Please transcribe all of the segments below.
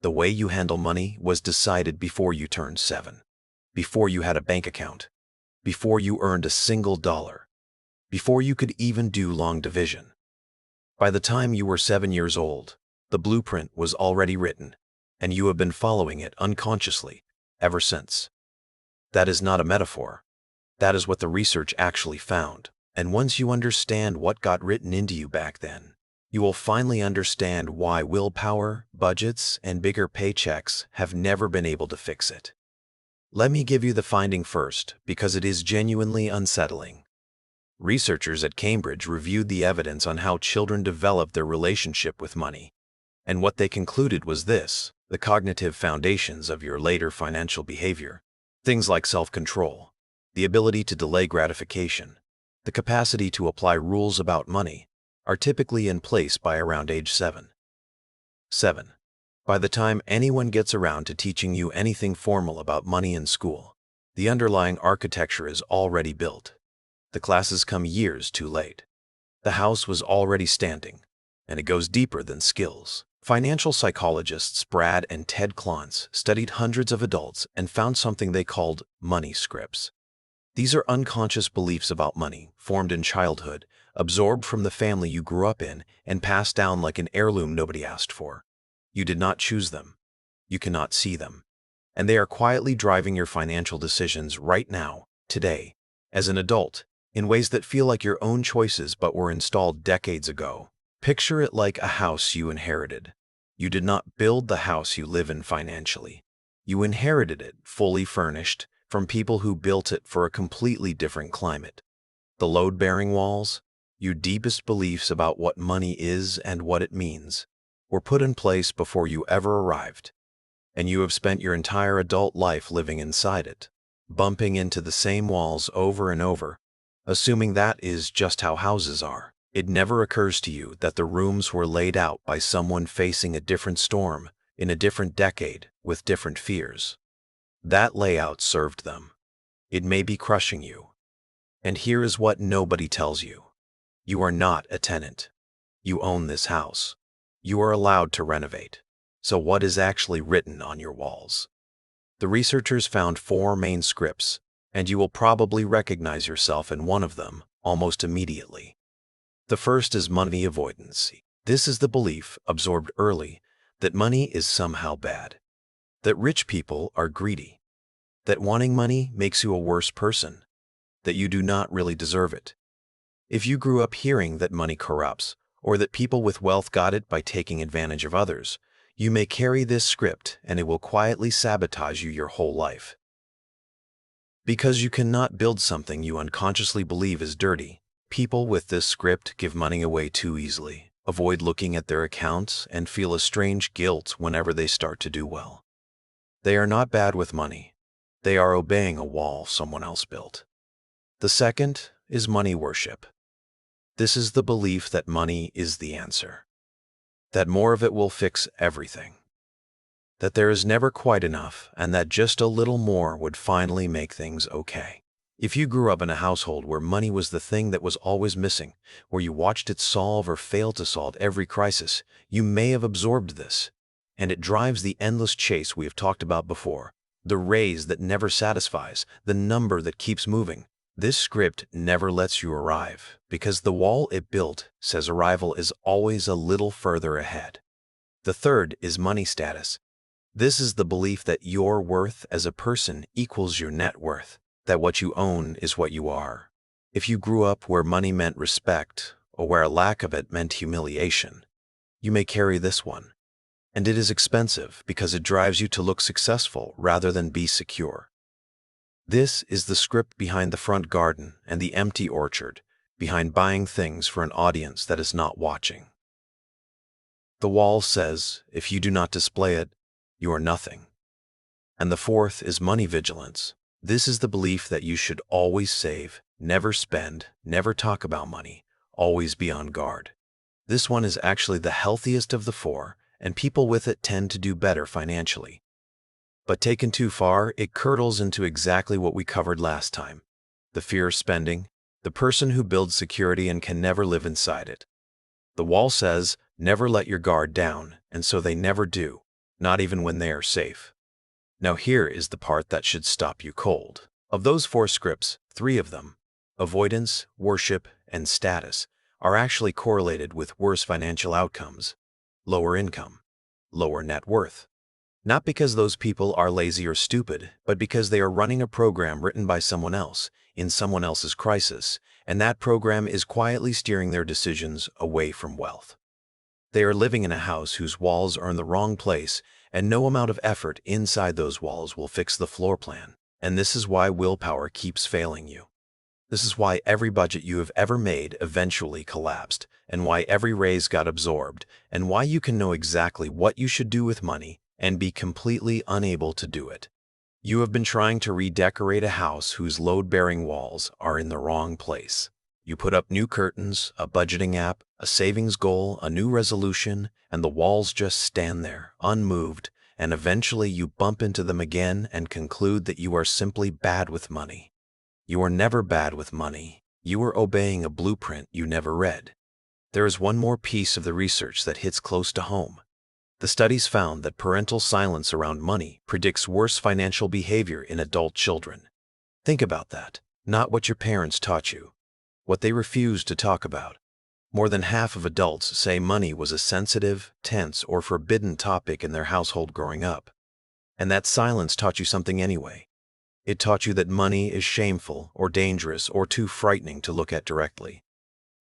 The way you handle money was decided before you turned 7, before you had a bank account, before you earned a single dollar, before you could even do long division. By the time you were 7 years old, the blueprint was already written, and you have been following it unconsciously ever since. That is not a metaphor. That is what the research actually found. And once you understand what got written into you back then, you will finally understand why willpower, budgets, and bigger paychecks have never been able to fix it. Let me give you the finding first, because it is genuinely unsettling. Researchers at Cambridge reviewed the evidence on how children develop their relationship with money, and what they concluded was this: the cognitive foundations of your later financial behavior, things like self-control, the ability to delay gratification, the capacity to apply rules about money, are typically in place by around age 7. By the time anyone gets around to teaching you anything formal about money in school, the underlying architecture is already built. The classes come years too late. The house was already standing, and it goes deeper than skills. Financial psychologists Brad and Ted Klontz studied hundreds of adults and found something they called money scripts. These are unconscious beliefs about money, formed in childhood, absorbed from the family you grew up in, and passed down like an heirloom nobody asked for. You did not choose them. You cannot see them. And they are quietly driving your financial decisions right now, today, as an adult, in ways that feel like your own choices but were installed decades ago. Picture it like a house you inherited. You did not build the house you live in financially. You inherited it fully furnished from people who built it for a completely different climate. The load-bearing walls, your deepest beliefs about what money is and what it means, were put in place before you ever arrived, and you have spent your entire adult life living inside it, bumping into the same walls over and over, assuming that is just how houses are. It never occurs to you that the rooms were laid out by someone facing a different storm in a different decade with different fears. That layout served them. It may be crushing you. And here is what nobody tells you. You are not a tenant. You own this house. You are allowed to renovate. So what is actually written on your walls? The researchers found 4 main scripts, and you will probably recognize yourself in one of them almost immediately. The first is money avoidance. This is the belief, absorbed early, that money is somehow bad, that rich people are greedy, that wanting money makes you a worse person, that you do not really deserve it. If you grew up hearing that money corrupts, or that people with wealth got it by taking advantage of others, you may carry this script and it will quietly sabotage you your whole life. Because you cannot build something you unconsciously believe is dirty, people with this script give money away too easily, avoid looking at their accounts, and feel a strange guilt whenever they start to do well. They are not bad with money. They are obeying a wall someone else built. The second is money worship. This is the belief that money is the answer, that more of it will fix everything, that there is never quite enough, and that just a little more would finally make things okay. If you grew up in a household where money was the thing that was always missing, where you watched it solve or fail to solve every crisis, you may have absorbed this, and it drives the endless chase we have talked about before, the raise that never satisfies, the number that keeps moving. This script never lets you arrive, because the wall it built says arrival is always a little further ahead. The third is money status. This is the belief that your worth as a person equals your net worth, that what you own is what you are. If you grew up where money meant respect, or where a lack of it meant humiliation, you may carry this one. And it is expensive because it drives you to look successful rather than be secure. This is the script behind the front garden and the empty orchard, behind buying things for an audience that is not watching. The wall says, if you do not display it, you are nothing. And the fourth is money vigilance. This is the belief that you should always save, never spend, never talk about money, always be on guard. This one is actually the healthiest of the 4, and people with it tend to do better financially. But taken too far, it curdles into exactly what we covered last time: the fear of spending, the person who builds security and can never live inside it. The wall says, never let your guard down, and so they never do. not even when they are safe. Now here is the part that should stop you cold. Of those 4 scripts, 3 of them, avoidance, worship, and status, are actually correlated with worse financial outcomes, lower income, lower net worth. Not because those people are lazy or stupid, but because they are running a program written by someone else, in someone else's crisis, and that program is quietly steering their decisions away from wealth. They are living in a house whose walls are in the wrong place, and no amount of effort inside those walls will fix the floor plan. And this is why willpower keeps failing you. This is why every budget you have ever made eventually collapsed, and why every raise got absorbed, and why you can know exactly what you should do with money and be completely unable to do it. You have been trying to redecorate a house whose load-bearing walls are in the wrong place. You put up new curtains, a budgeting app, a savings goal, a new resolution, and the walls just stand there, unmoved, and eventually you bump into them again and conclude that you are simply bad with money. You are never bad with money. You are obeying a blueprint you never read. There is one more piece of the research that hits close to home. The studies found that parental silence around money predicts worse financial behavior in adult children. Think about that. Not what your parents taught you, what they refused to talk about. More than half of adults say money was a sensitive, tense, or forbidden topic in their household growing up. And that silence taught you something anyway. It taught you that money is shameful or dangerous or too frightening to look at directly.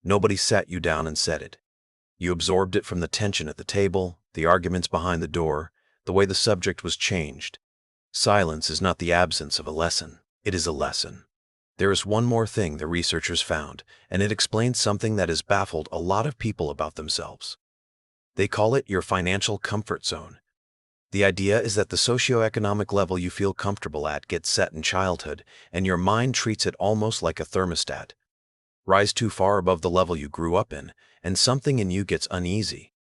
Nobody sat you down and said it. You absorbed it from the tension at the table, the arguments behind the door, the way the subject was changed. Silence is not the absence of a lesson. It is a lesson. There is one more thing the researchers found, and it explains something that has baffled a lot of people about themselves. They call it your financial comfort zone. The idea is that the socioeconomic level you feel comfortable at gets set in childhood, and your mind treats it almost like a thermostat. Rise too far above the level you grew up in, and something in you gets uneasy.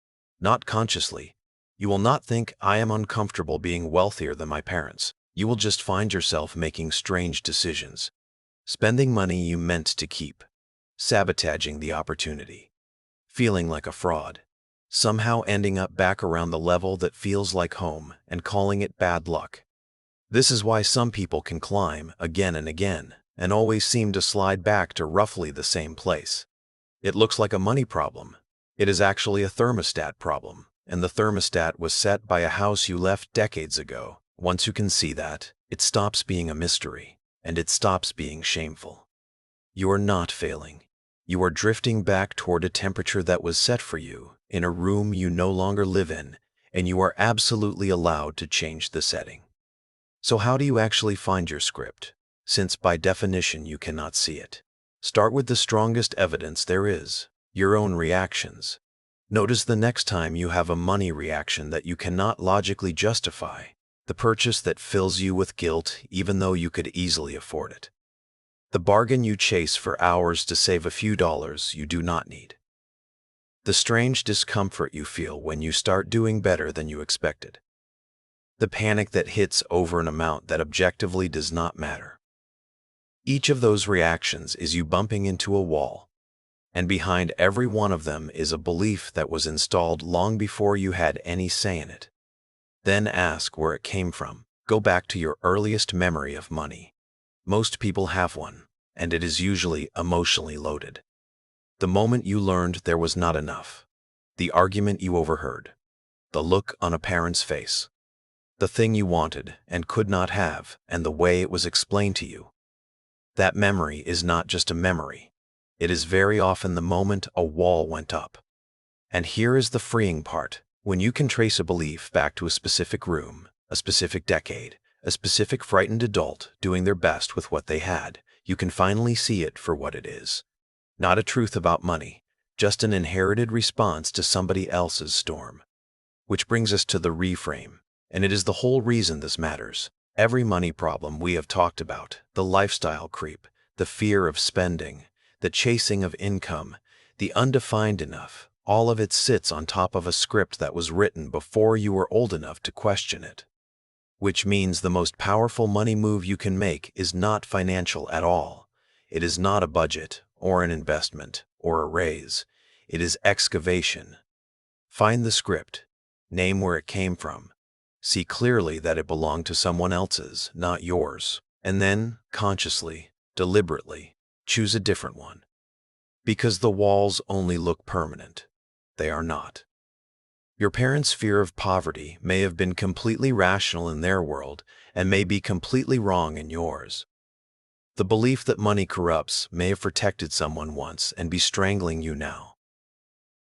Not consciously. You will not think, I am uncomfortable being wealthier than my parents. You will just find yourself making strange decisions. Spending money you meant to keep. Sabotaging the opportunity. Feeling like a fraud. Somehow ending up back around the level that feels like home and calling it bad luck. This is why some people can climb again and again and always seem to slide back to roughly the same place. It looks like a money problem. It is actually a thermostat problem, and the thermostat was set by a house you left decades ago. Once you can see that, it stops being a mystery, and it stops being shameful. You are not failing. You are drifting back toward a temperature that was set for you in a room you no longer live in, and you are absolutely allowed to change the setting. So how do you actually find your script, since by definition you cannot see it? Start with the strongest evidence there is, your own reactions. Notice the next time you have a money reaction that you cannot logically justify, the purchase that fills you with guilt even though you could easily afford it. The bargain you chase for hours to save a few dollars you do not need. The strange discomfort you feel when you start doing better than you expected. The panic that hits over an amount that objectively does not matter. Each of those reactions is you bumping into a wall, and behind every one of them is a belief that was installed long before you had any say in it. Then ask where it came from. Go back to your earliest memory of money. Most people have one, and it is usually emotionally loaded. The moment you learned there was not enough, the argument you overheard, the look on a parent's face, the thing you wanted and could not have, and the way it was explained to you. That memory is not just a memory. It is very often the moment a wall went up. And here is the freeing part. When you can trace a belief back to a specific room, a specific decade, a specific frightened adult doing their best with what they had, you can finally see it for what it is. Not a truth about money, just an inherited response to somebody else's storm. Which brings us to the reframe, and it is the whole reason this matters. Every money problem we have talked about, the lifestyle creep, the fear of spending, the chasing of income, the undefined enough, all of it sits on top of a script that was written before you were old enough to question it. Which means the most powerful money move you can make is not financial at all. It is not a budget, or an investment, or a raise. It is excavation. Find the script, name where it came from, See clearly that it belonged to someone else's, not yours. And then, consciously, deliberately, choose a different one. Because the walls only look permanent. They are not. Your parents' fear of poverty may have been completely rational in their world and may be completely wrong in yours. The belief that money corrupts may have protected someone once and be strangling you now.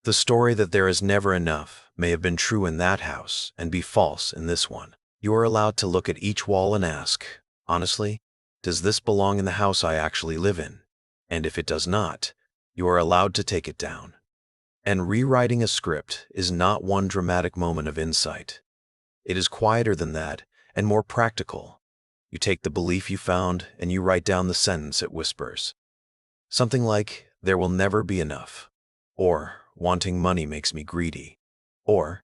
The story that there is never enough may have been true in that house and be false in this one. You are allowed to look at each wall and ask, honestly, does this belong in the house I actually live in? And if it does not, you are allowed to take it down. And rewriting a script is not one dramatic moment of insight. It is quieter than that and more practical. You take the belief you found and you write down the sentence it whispers. Something like, there will never be enough. Or, wanting money makes me greedy. Or,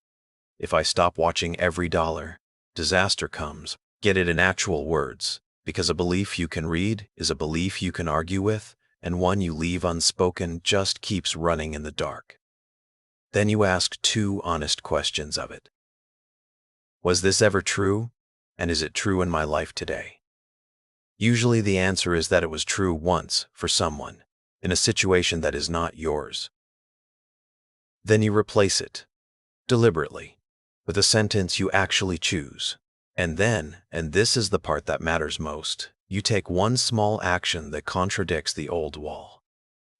if I stop watching every dollar, disaster comes. Get it in actual words, because a belief you can read is a belief you can argue with, and one you leave unspoken just keeps running in the dark. Then you ask two honest questions of it. Was this ever true? And is it true in my life today? Usually the answer is that it was true once for someone, in a situation that is not yours. Then you replace it, deliberately, with a sentence you actually choose. And then, and this is the part that matters most, you take one small action that contradicts the old wall.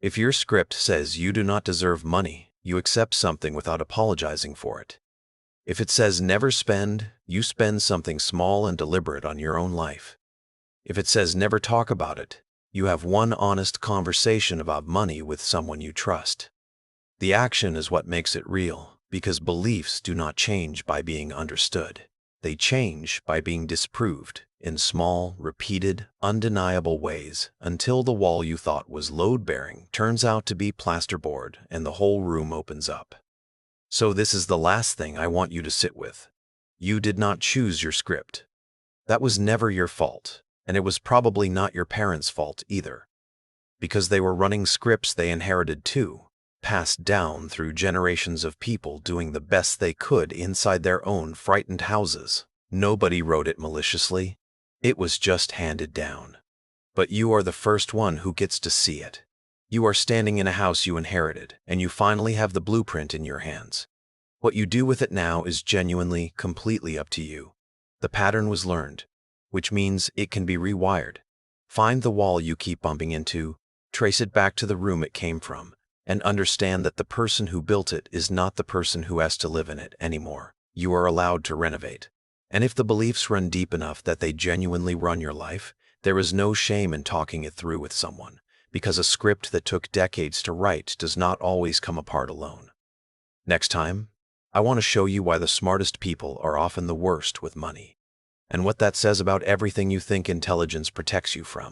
If your script says you do not deserve money, you accept something without apologizing for it. If it says never spend, you spend something small and deliberate on your own life. If it says never talk about it, you have one honest conversation about money with someone you trust. The action is what makes it real, because beliefs do not change by being understood. They change by being disproved in small, repeated, undeniable ways until the wall you thought was load-bearing turns out to be plasterboard and the whole room opens up. So this is the last thing I want you to sit with. You did not choose your script. That was never your fault, and it was probably not your parents' fault either. Because they were running scripts they inherited too, passed down through generations of people doing the best they could inside their own frightened houses. Nobody wrote it maliciously. It was just handed down. But you are the first one who gets to see it. You are standing in a house you inherited, and you finally have the blueprint in your hands. What you do with it now is genuinely, completely up to you. The pattern was learned, which means it can be rewired. Find the wall you keep bumping into, trace it back to the room it came from, and understand that the person who built it is not the person who has to live in it anymore. You are allowed to renovate. And if the beliefs run deep enough that they genuinely run your life, there is no shame in talking it through with someone, because a script that took decades to write does not always come apart alone. Next time, I want to show you why the smartest people are often the worst with money, and what that says about everything you think intelligence protects you from.